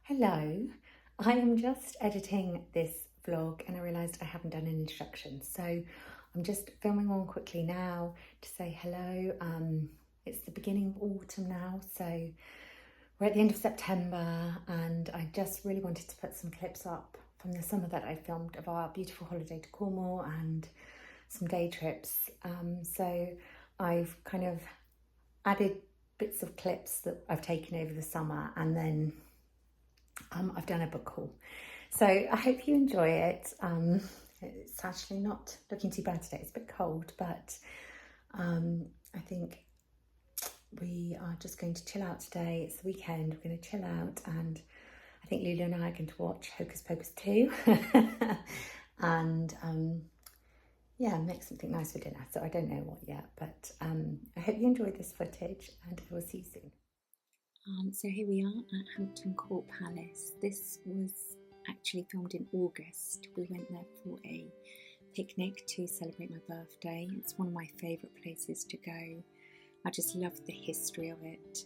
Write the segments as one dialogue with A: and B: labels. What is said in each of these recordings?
A: Hello, I am just editing this vlog and I realised I haven't done an introduction, so I'm just filming one quickly now to say hello. It's the beginning of autumn now, so we're at the end of September and I just really wanted to put some clips up from the summer that I filmed of our beautiful holiday to Cornwall and some day trips. So I've kind of added bits of clips that I've taken over the summer, and then I've done a book haul. So I hope you enjoy it. It's actually not looking too bad today. It's a bit cold, but I think we are just going to chill out today. It's the weekend. We're going to chill out, and I think Lulu and I are going to watch Hocus Pocus 2 and yeah, make something nice for dinner. So I don't know what yet, but I hope you enjoyed this footage and I will see you soon. So here we are at Hampton Court Palace. This was actually filmed in August. We went there for a picnic to celebrate my birthday. It's one of my favourite places to go. I just love the history of it.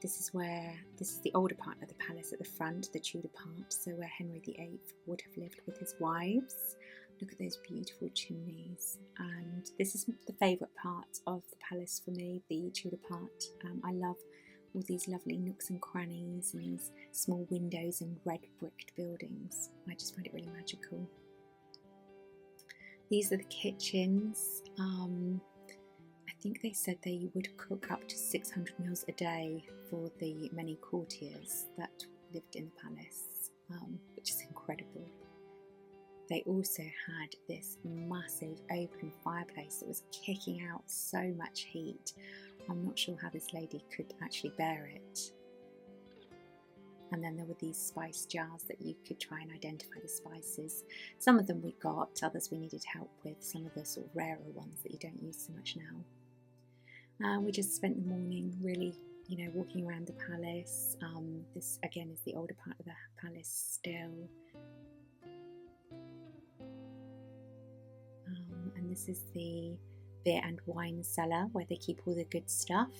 A: This is the older part of the palace at the front, the Tudor part, so where Henry VIII would have lived with his wives. Look at those beautiful chimneys, and this is the favourite part of the palace for me, the Tudor part. I love all these lovely nooks and crannies and these small windows and red bricked buildings. I just find it really magical. These are the kitchens. I think they said they would cook up to 600 meals a day for the many courtiers that lived in the palace, which is incredible. They also had this massive open fireplace that was kicking out so much heat. I'm not sure how this lady could actually bear it. And then there were these spice jars that you could try and identify the spices. Some of them we got, others we needed help with, some of the sort of rarer ones that you don't use so much now. We just spent the morning really, walking around the palace. This again is the older part of the palace still. And this is the beer and wine cellar where they keep all the good stuff.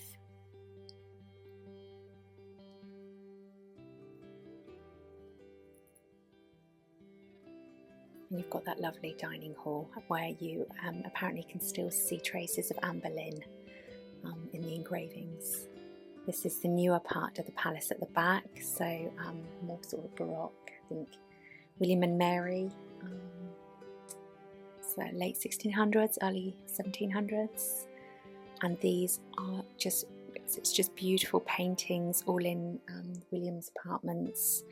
A: And you've got that lovely dining hall where you apparently can still see traces of Anne Boleyn in the engravings. This is the newer part of the palace at the back, so more sort of Baroque, I think William and Mary. So late 1600s, early 1700s, and these are it's just beautiful paintings all in William's apartments.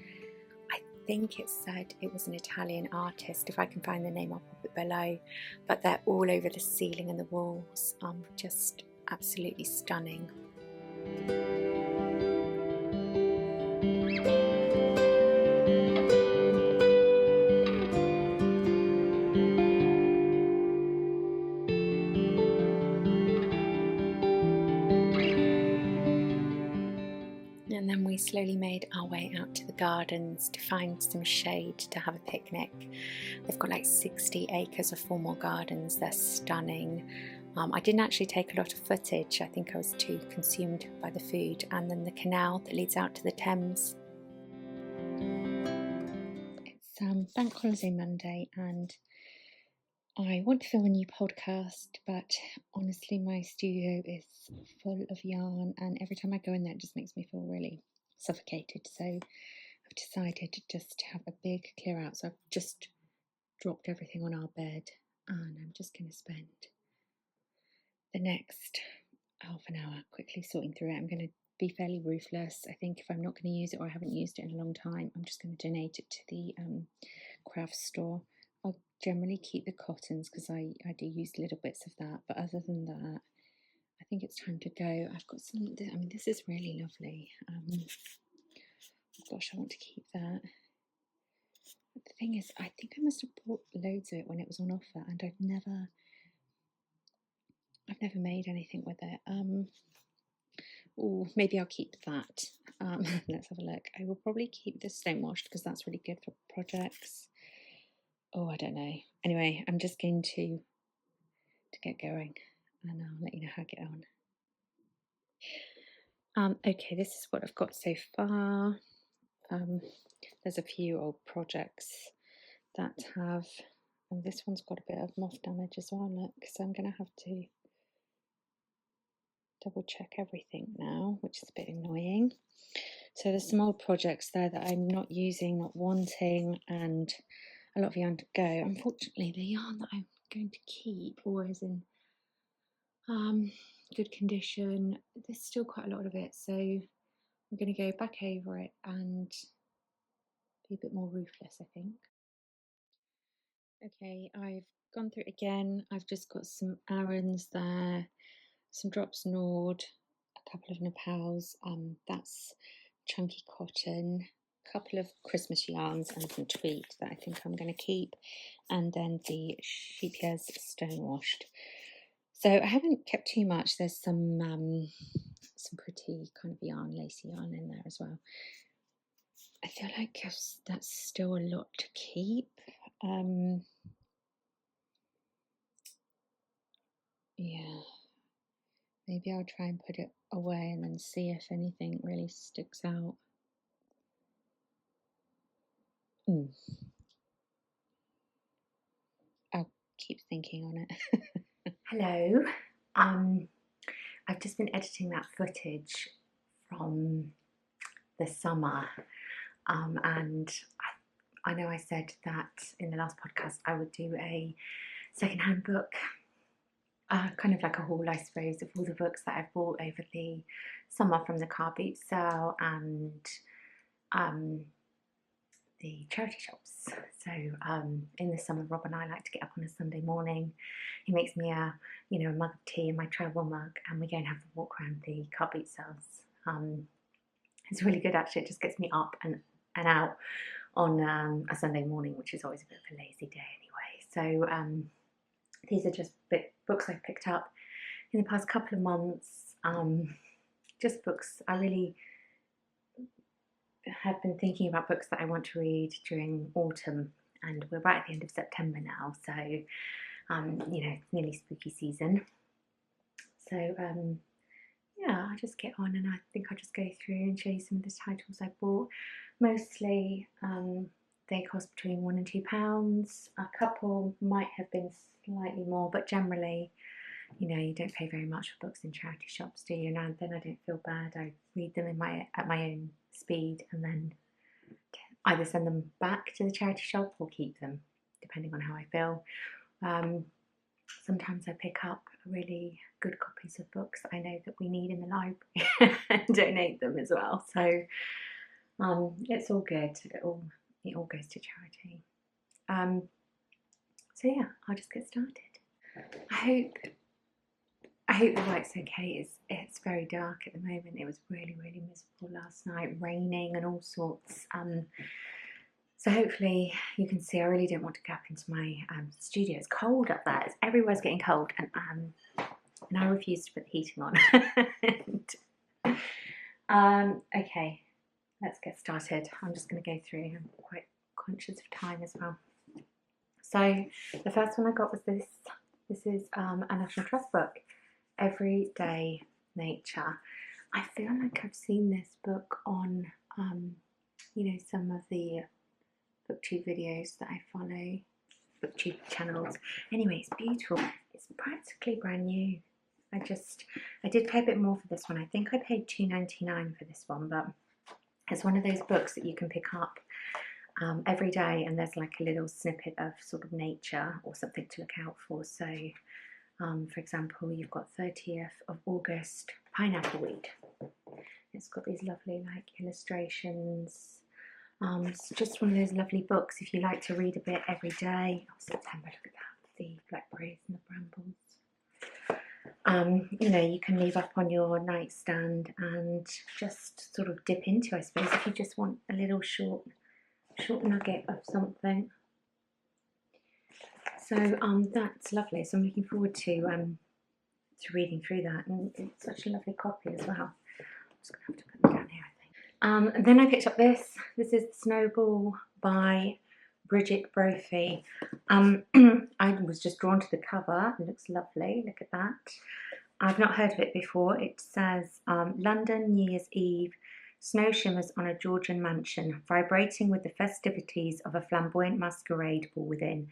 A: I think it said it was an Italian artist. If I can find the name, I'll pop it below, but they're all over the ceiling and the walls, just absolutely stunning. And then we slowly made our way out to the gardens to find some shade to have a picnic. They've got like 60 acres of formal gardens. They're stunning. I didn't actually take a lot of footage. I think I was too consumed by the food. And then the canal that leads out to the Thames. It's Bank Holiday Monday and I want to film a new podcast, but honestly my studio is full of yarn and every time I go in there it just makes me feel really suffocated, so I've decided to just have a big clear out. So I've just dropped everything on our bed and I'm just going to spend the next half an hour quickly sorting through it. I'm going to be fairly ruthless. I think if I'm not going to use it or I haven't used it in a long time, I'm just going to donate it to the craft store. I'll generally keep the cottons because I do use little bits of that, but other than that I think it's time to go. I've got some, this is really lovely. Gosh, I want to keep that. But the thing is, I think I must have bought loads of it when it was on offer and I've never made anything with it. Oh, maybe I'll keep that. Let's have a look. I will probably keep this stone washed because that's really good for projects. Oh, I don't know. Anyway, I'm just going to get going and I'll let you know how I get on. Okay, this is what I've got so far. there's a few old projects that have, and this one's got a bit of moth damage as well, look, so I'm going to have to double check everything now, which is a bit annoying. So there's some old projects there that I'm not using, not wanting, and a lot of yarn to go. Unfortunately, the yarn that I'm going to keep, or is in good condition, there's still quite a lot of it, so I'm going to go back over it and be a bit more ruthless, I think. Okay, I've gone through it again. I've just got some Arons there, some drops Nord, a couple of Nepals, that's chunky cotton, a couple of Christmas yarns and some tweed that I think I'm going to keep, and then the Sheepyers Stonewashed. So I haven't kept too much. There's some pretty kind of yarn, lacy yarn in there as well. I feel like that's still a lot to keep. Yeah, maybe I'll try and put it away and then see if anything really sticks out. I'll keep thinking on it. Hello. I've just been editing that footage from the summer, and I know I said that in the last podcast I would do a secondhand book, kind of like a haul, I suppose, of all the books that I've bought over the summer from the car boot sale and the charity shops. So in the summer, Rob and I like to get up on a Sunday morning. He makes me a mug of tea and my travel mug, and we go and have a walk around the car boot sales. It's really good, actually. It just gets me up and out on a Sunday morning, which is always a bit of a lazy day anyway. So these are just books I've picked up in the past couple of months. Just books I really have been thinking about, books that I want to read during autumn, and we're right at the end of September now, so it's nearly spooky season. So yeah, I'll just get on, and I think I'll just go through and show you some of the titles I bought. Mostly they cost between £1 and £2. A couple might have been slightly more, but generally, you don't pay very much for books in charity shops, do you? And then I don't feel bad. I read them at my own speed, and then either send them back to the charity shop or keep them, depending on how I feel. Sometimes I pick up really good copies of books that I know that we need in the library and donate them as well. So it's all good. It all goes to charity. So yeah, I'll just get started. I hope the light's okay. It's very dark at the moment. It was really, really miserable last night, raining and all sorts. So hopefully you can see I really don't want to go up into my studio. It's cold up there. Everywhere's getting cold, and I refuse to put the heating on. Okay, let's get started. I'm just going to go through. I'm quite conscious of time as well. So the first one I got was this. This is a National Trust book, Everyday Nature. I feel like I've seen this book on, some of the booktube videos that I follow, booktube channels. Anyway, it's beautiful. It's practically brand new. I did pay a bit more for this one. I think I paid £2.99 for this one, but it's one of those books that you can pick up every day, and there's like a little snippet of sort of nature or something to look out for. So for example, you've got 30th of August pineapple weed. It's got these lovely like illustrations. It's just one of those lovely books if you like to read a bit every day. Oh, September, look at that, the blackberries and the brambles. You can leave up on your nightstand and just sort of dip into, I suppose, if you just want a little short nugget of something. So that's lovely. So I'm looking forward to reading through that, and it's such a lovely copy as well. I'm just going to have to put them down here, I think. Then I picked up this. This is Snowball by Bridget Brophy. I was just drawn to the cover. It looks lovely. Look at that. I've not heard of it before. It says London, New Year's Eve, Snow shimmers on a Georgian mansion, vibrating with the festivities of a flamboyant masquerade ball within.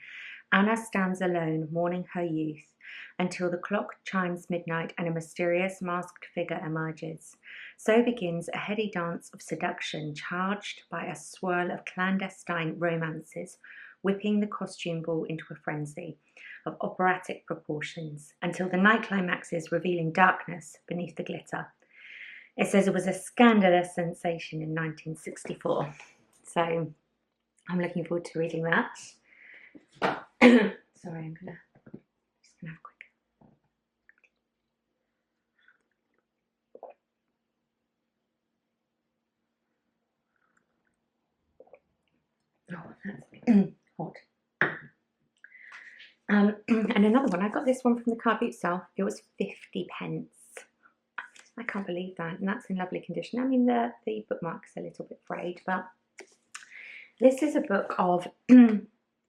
A: Anna stands alone, mourning her youth, until the clock chimes midnight and a mysterious masked figure emerges. So begins a heady dance of seduction, charged by a swirl of clandestine romances, whipping the costume ball into a frenzy of operatic proportions, until the night climaxes, revealing darkness beneath the glitter. It says it was a scandalous sensation in 1964. So I'm looking forward to reading that. Sorry, I'm just gonna have a quick. Oh, that's hot. And another one, I got this one from the car boot sale. It was 50p. I can't believe that, and that's in lovely condition. I mean, the bookmark's a little bit frayed, but this is a book of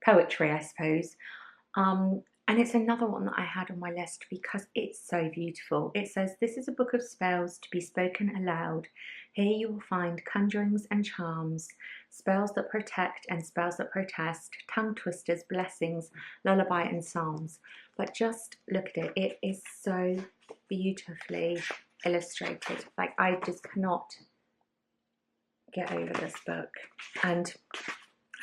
A: poetry, I suppose. And it's another one that I had on my list because it's so beautiful. It says, "This is a book of spells to be spoken aloud. Here you will find conjurings and charms, spells that protect and spells that protest, tongue twisters, blessings, lullaby and psalms." But just look at it. It is so beautifully illustrated. Like, I just cannot get over this book. And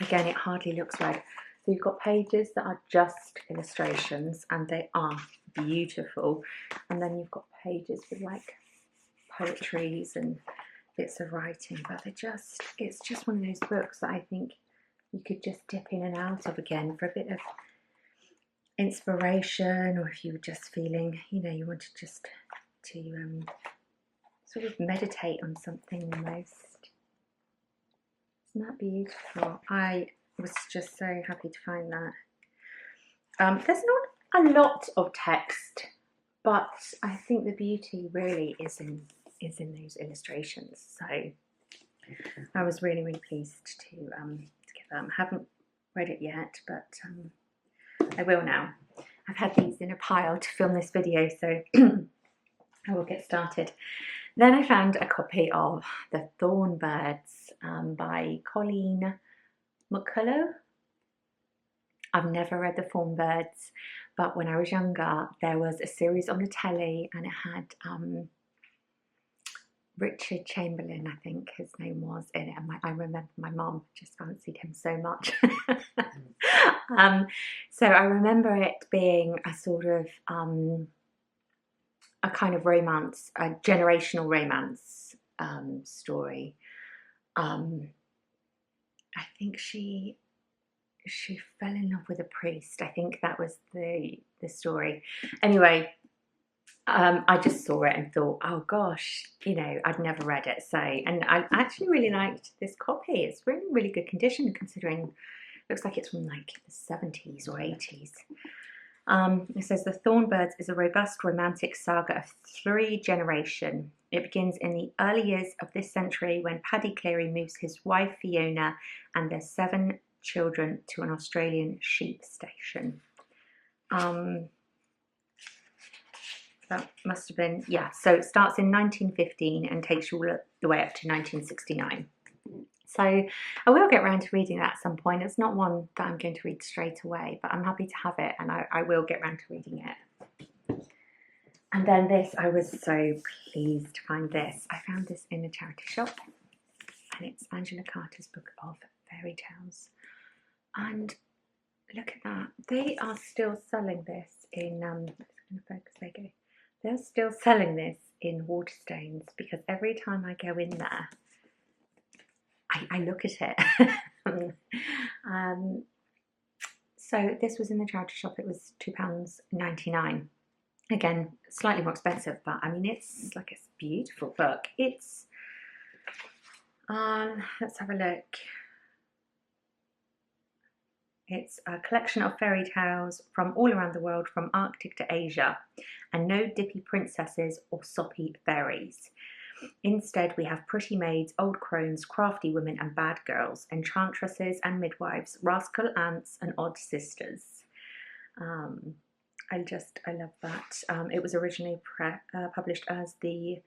A: again, it hardly looks like. So you've got pages that are just illustrations and they are beautiful. And then you've got pages with like poetries and bits of writing, but it's just one of those books that I think you could just dip in and out of again for a bit of inspiration, or if you were just feeling, you wanted just to sort of meditate on something almost. Isn't that beautiful? I was just so happy to find that. There's not a lot of text, but I think the beauty really is in those illustrations. So I was really, really pleased to get them. I haven't read it yet, but I will now. I've had these in a pile to film this video, so I will get started. Then I found a copy of The Thornbirds by Colleen McCullough. I've never read The Thornbirds, but when I was younger, there was a series on the telly and it had Richard Chamberlain, I think his name was, in it. And I remember my mum just fancied him so much. So I remember it being a sort of a kind of romance, a generational romance story. I think she fell in love with a priest. I think that was the story. Anyway, I just saw it and thought, oh gosh, I'd never read it. So, and I actually really liked this copy. It's really, really good condition considering it looks like it's from like the 70s or 80s. It says, The Thornbirds is a robust romantic saga of 3 generations. It begins in the early years of this century when Paddy Cleary moves his wife Fiona and their 7 children to an Australian sheep station. That must have been, yeah, so it starts in 1915 and takes you all the way up to 1969. So I will get around to reading that at some point. It's not one that I'm going to read straight away, but I'm happy to have it and I will get around to reading it. And then this, I was so pleased to find this. I found this in a charity shop and it's Angela Carter's book of fairy tales. And look at that. They are still selling this in, I'm just going to focus, there you go. They're still selling this in Waterstones because every time I go in there, I look at it. So this was in the charity shop. It was £2.99. Again, slightly more expensive, but I mean, it's like a beautiful book. It's, let's have a look. It's a collection of fairy tales from all around the world, from Arctic to Asia, and no dippy princesses or soppy fairies. Instead, we have pretty maids, old crones, crafty women and bad girls, enchantresses and midwives, rascal aunts and odd sisters. I love that. It was originally published as the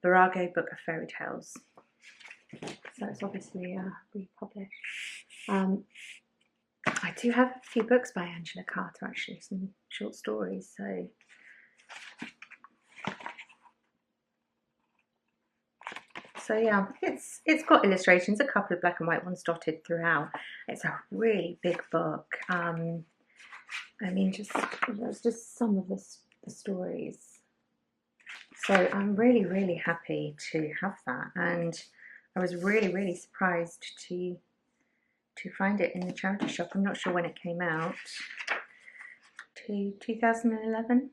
A: Virago Book of Fairy Tales. So it's obviously republished. I do have a few books by Angela Carter, actually, some short stories. So yeah, it's got illustrations, a couple of black and white ones dotted throughout. It's a really big book. I mean, there's just some of the stories. So I'm really, really happy to have that, and I was really, really surprised to find it in the charity shop. I'm not sure when it came out. 2011.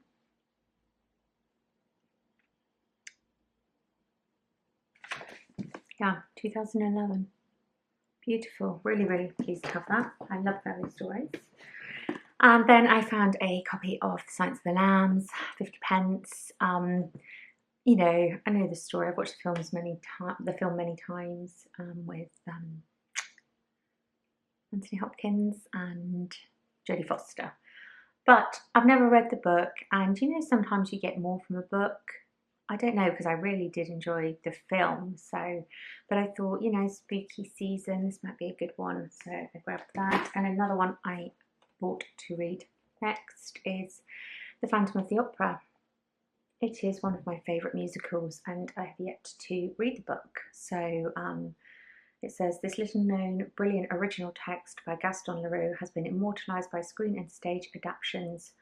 A: Yeah, 2011. Beautiful. Really, really pleased to have that. I love fairy stories. And then I found a copy of The Silence of the Lambs, 50p. You know, I know the story. I've watched the film many times with Anthony Hopkins and Jodie Foster. But I've never read the book, and you know, sometimes you get more from a book. I don't know, because I really did enjoy the film. So, but I thought, you know, spooky season, this might be a good one. So I grabbed that. And another one I bought to read next is The Phantom of the Opera. It is one of my favourite musicals, and I have yet to read the book. So it says, this little-known, brilliant original text by Gaston Leroux has been immortalised by screen and stage adaptations.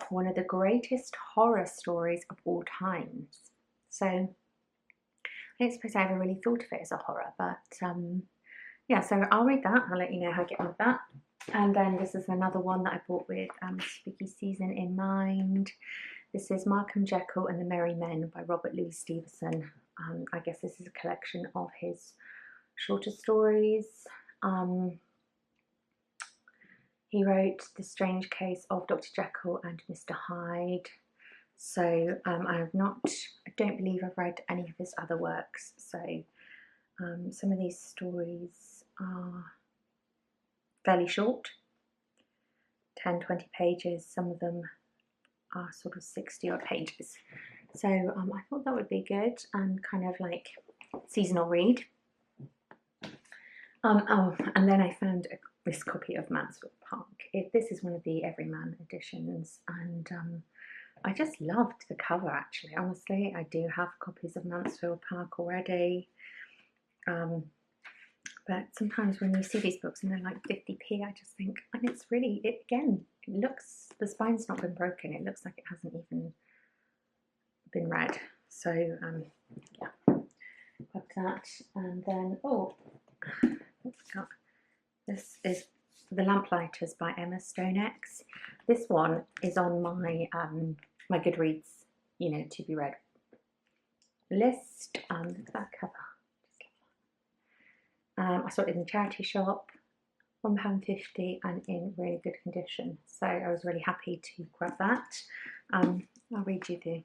A: One of the greatest horror stories of all times. So I don't suppose I ever really thought of it as a horror, but yeah, so I'll read that. I'll let you know how I get on with that. And then this is another one that I bought with spooky season in mind. This is Markham Jekyll and the Merry Men by Robert Louis Stevenson. I guess this is a collection of his shorter stories. He wrote The Strange Case of Dr. Jekyll and Mr. Hyde. So I don't believe I've read any of his other works. So some of these stories are fairly short, 10, 20 pages. Some of them are sort of 60 odd pages. So I thought that would be good and kind of like seasonal read. Oh, and then I found this copy of Mansfield Park. This is one of the Everyman editions, and I just loved the cover, actually. Honestly, I do have copies of Mansfield Park already. But sometimes when you see these books and they're like 50p, I just think, and it's really, again, it looks, the spine's not been broken. It looks like it hasn't even been read. So, yeah, got that. And then, this is The Lamplighters by Emma Stonex. This one is on my my Goodreads, you know, to be read list. Look at that cover. I saw it in the charity shop, £1.50 and in really good condition. So I was really happy to grab that. I'll read you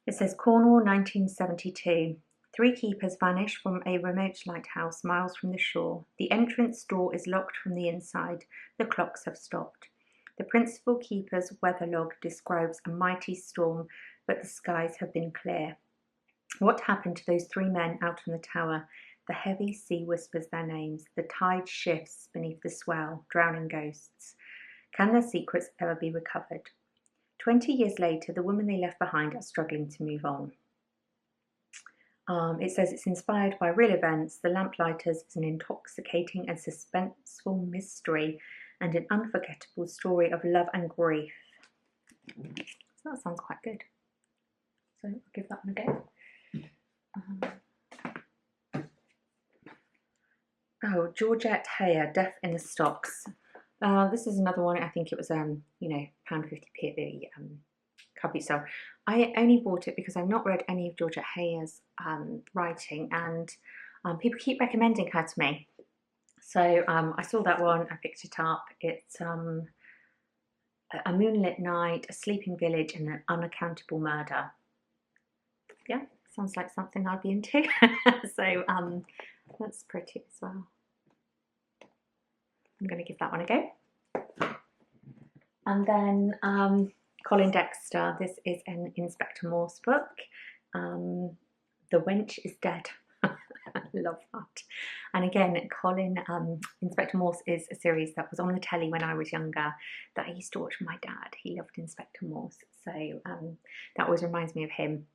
A: it says Cornwall 1972. 3 keepers vanish from a remote lighthouse miles from the shore. The entrance door is locked from the inside. The clocks have stopped. The principal keeper's weather log describes a mighty storm, but the skies have been clear. What happened to those 3 men out on the tower? The heavy sea whispers their names. The tide shifts beneath the swell, drowning ghosts. Can their secrets ever be recovered? 20 years later, the women they left behind are struggling to move on. It says it's inspired by real events. The Lamplighters is an intoxicating and suspenseful mystery and an unforgettable story of love and grief. So that sounds quite good. So I'll give that one a go. Oh, Georgette Heyer, Death in the Stocks. This is another one. I think it was you know, £1.50 at the copy. So I only bought it because I've not read any of Georgette Heyer's writing, and people keep recommending her to me. So I saw that one, I picked it up. It's a moonlit night, a sleeping village, and an unaccountable murder. Yeah, sounds like something I'd be into. So that's pretty as well. I'm going to give that one a go. And then Colin Dexter, this is an Inspector Morse book. The Wench is Dead. I love that. And again, Colin, Inspector Morse is a series that was on the telly when I was younger that I used to watch with my dad. He loved Inspector Morse, so that always reminds me of him.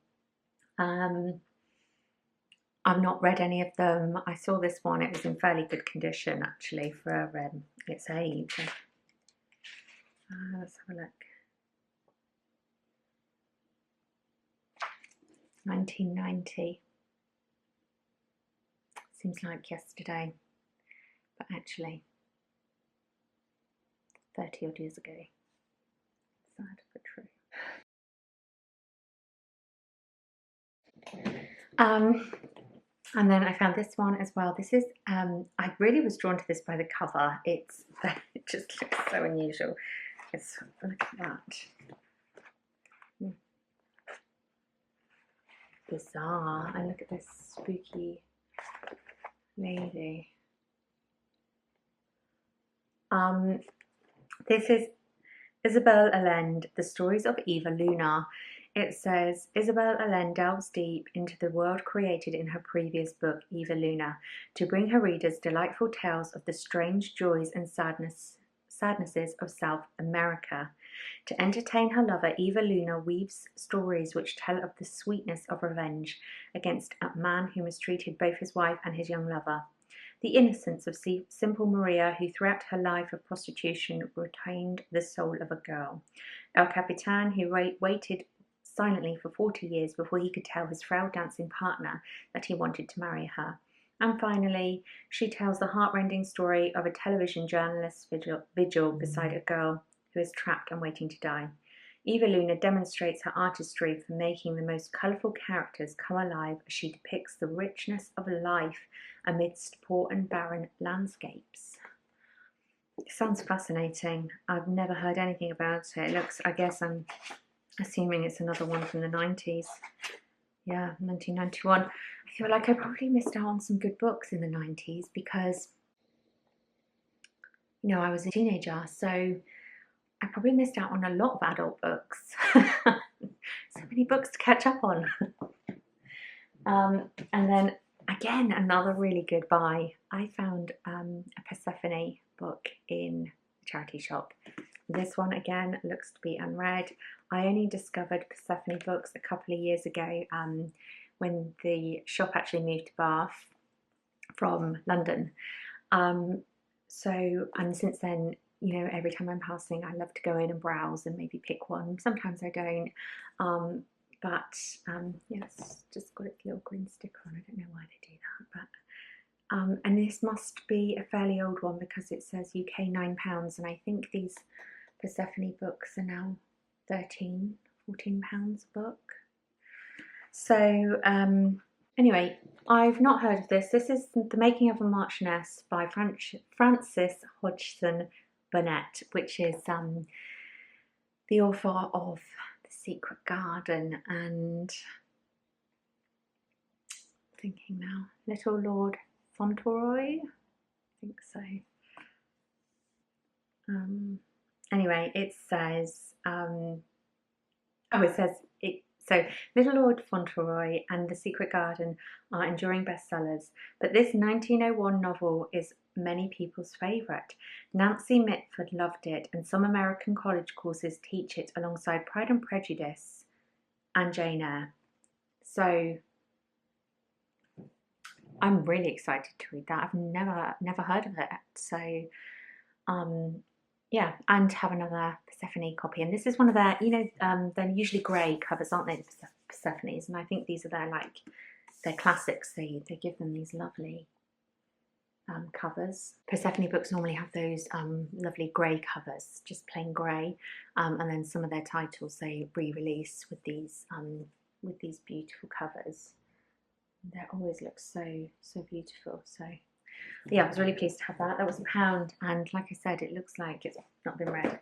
A: I've not read any of them. I saw this one, it was in fairly good condition actually for its age. Let's have a look. 1990. Seems like yesterday, but actually 30 odd years ago. Sad but true. And then I found this one as well. This is, I really was drawn to this by the cover. It just looks so unusual. Look at that. Bizarre. And look at this spooky lady. This is Isabel Allende, The Stories of Eva Luna. It says, Isabel Allende delves deep into the world created in her previous book, Eva Luna, to bring her readers delightful tales of the strange joys and sadnesses of South America. To entertain her lover, Eva Luna weaves stories which tell of the sweetness of revenge against a man who mistreated both his wife and his young lover. The innocence of simple Maria, who throughout her life of prostitution retained the soul of a girl. El Capitan, who waited silently for 40 years before he could tell his frail dancing partner that he wanted to marry her. And finally, she tells the heartrending story of a television journalist's vigil beside a girl who is trapped and waiting to die. Eva Luna demonstrates her artistry for making the most colourful characters come alive as she depicts the richness of life amidst poor and barren landscapes. It sounds fascinating. I've never heard anything about it. It looks, I guess I'm assuming it's another one from the 90s. Yeah, 1991. I feel like I probably missed out on some good books in the 90s because, you know, I was a teenager, so I probably missed out on a lot of adult books. So many books to catch up on. And then, again, another really good buy. I found a Persephone book in a charity shop. This one, again, looks to be unread. I only discovered Persephone books a couple of years ago when the shop actually moved to Bath from London. And since then, you know, every time I'm passing, I love to go in and browse and maybe pick one. Sometimes I don't. Yeah, it's just got its little green sticker on. I don't know why they do that, but and this must be a fairly old one because it says UK £9, and I think these Persephone books are now £13, £14 a book. So anyway, I've not heard of this. This is The Making of a Marchioness by Frances Hodgson Burnett, which is the author of The Secret Garden and, thinking now, Little Lord Fauntleroy, I think so. Anyway, it says, so Little Lord Fauntleroy and The Secret Garden are enduring bestsellers, but this 1901 novel is many people's favourite. Nancy Mitford loved it, and some American college courses teach it alongside Pride and Prejudice and Jane Eyre. So I'm really excited to read that. I've never heard of it. So yeah, and have another Persephone copy. And this is one of their, you know, they're usually grey covers, aren't they, the Persephones? And I think these are their classics. They give them these lovely covers. Persephone books normally have those lovely grey covers, just plain grey. And then some of their titles they re-release with these beautiful covers. They always look so beautiful. So yeah, I was really pleased to have that. That was £1, and like I said, it looks like it's not been read.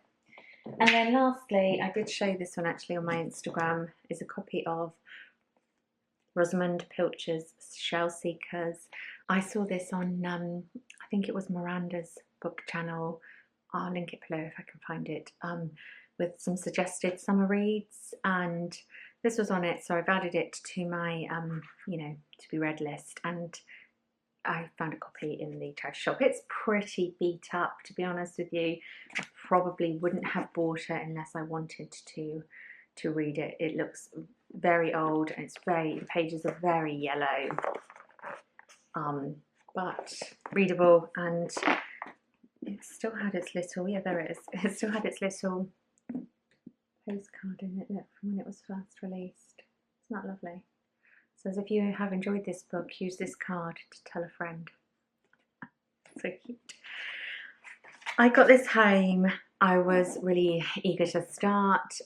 A: And then lastly, I did show this one actually on my Instagram, is a copy of Rosamund Pilcher's Shell Seekers. I saw this on, I think it was Miranda's book channel. I'll link it below if I can find it, with some suggested summer reads, and this was on it, so I've added it to my, you know, to be read list, and I found a copy in the charity shop. It's pretty beat up, to be honest with you. I probably wouldn't have bought it unless I wanted to read it. It looks very old, and the pages are very yellow, but readable, and it still had its little, yeah, there it is. It still had its little postcard in it, look, from when it was first released. Isn't that lovely? So as if you have enjoyed this book, use this card to tell a friend. So cute. I got this home. I was really eager to start.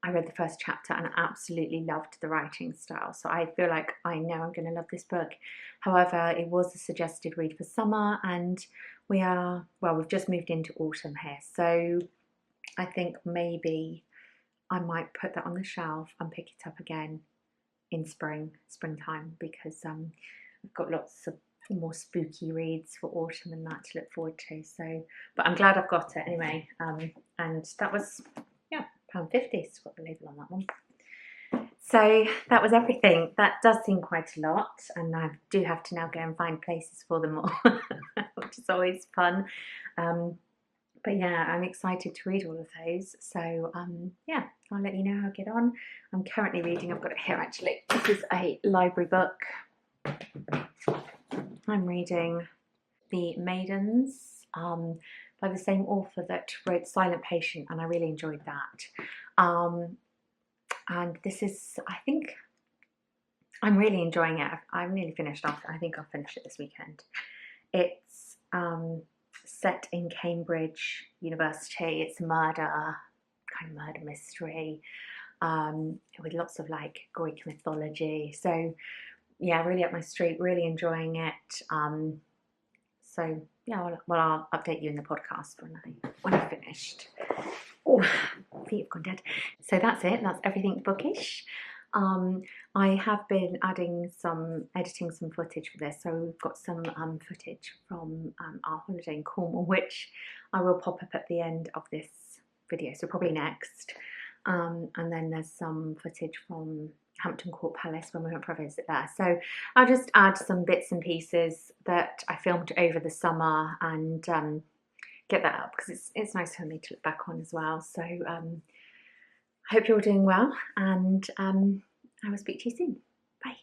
A: I read the first chapter and I absolutely loved the writing style. So I feel like I know I'm going to love this book. However, it was a suggested read for summer, and we've just moved into autumn here. So I think maybe I might put that on the shelf and pick it up again in springtime, because I've got lots of more spooky reads for autumn and that to look forward to. So, but I'm glad I've got it anyway. And that was, yeah, £1.50. It's got the label on that one. So that was everything. That does seem quite a lot, and I do have to now go and find places for them all, which is always fun. But yeah, I'm excited to read all of those. So yeah, I'll let you know how I get on. I'm currently reading, I've got it here actually. This is a library book. I'm reading The Maidens by the same author that wrote Silent Patient, and I really enjoyed that. And this is, I think, I'm really enjoying it. I'm nearly finished off. I think I'll finish it this weekend. It's set in Cambridge University. It's a murder mystery, with lots of like Greek mythology. So yeah, really up my street, really enjoying it. So yeah, I'll update you in the podcast when I finished. Oh, feet have gone dead. So that's it. That's everything bookish. I have been editing some footage for this. So we've got some footage from our holiday in Cornwall, which I will pop up at the end of this video, so probably next. And then there's some footage from Hampton Court Palace when we went for a visit there. So I'll just add some bits and pieces that I filmed over the summer and get that up, because it's nice for me to look back on as well. So I hope you're doing well, and I will speak to you soon. Bye.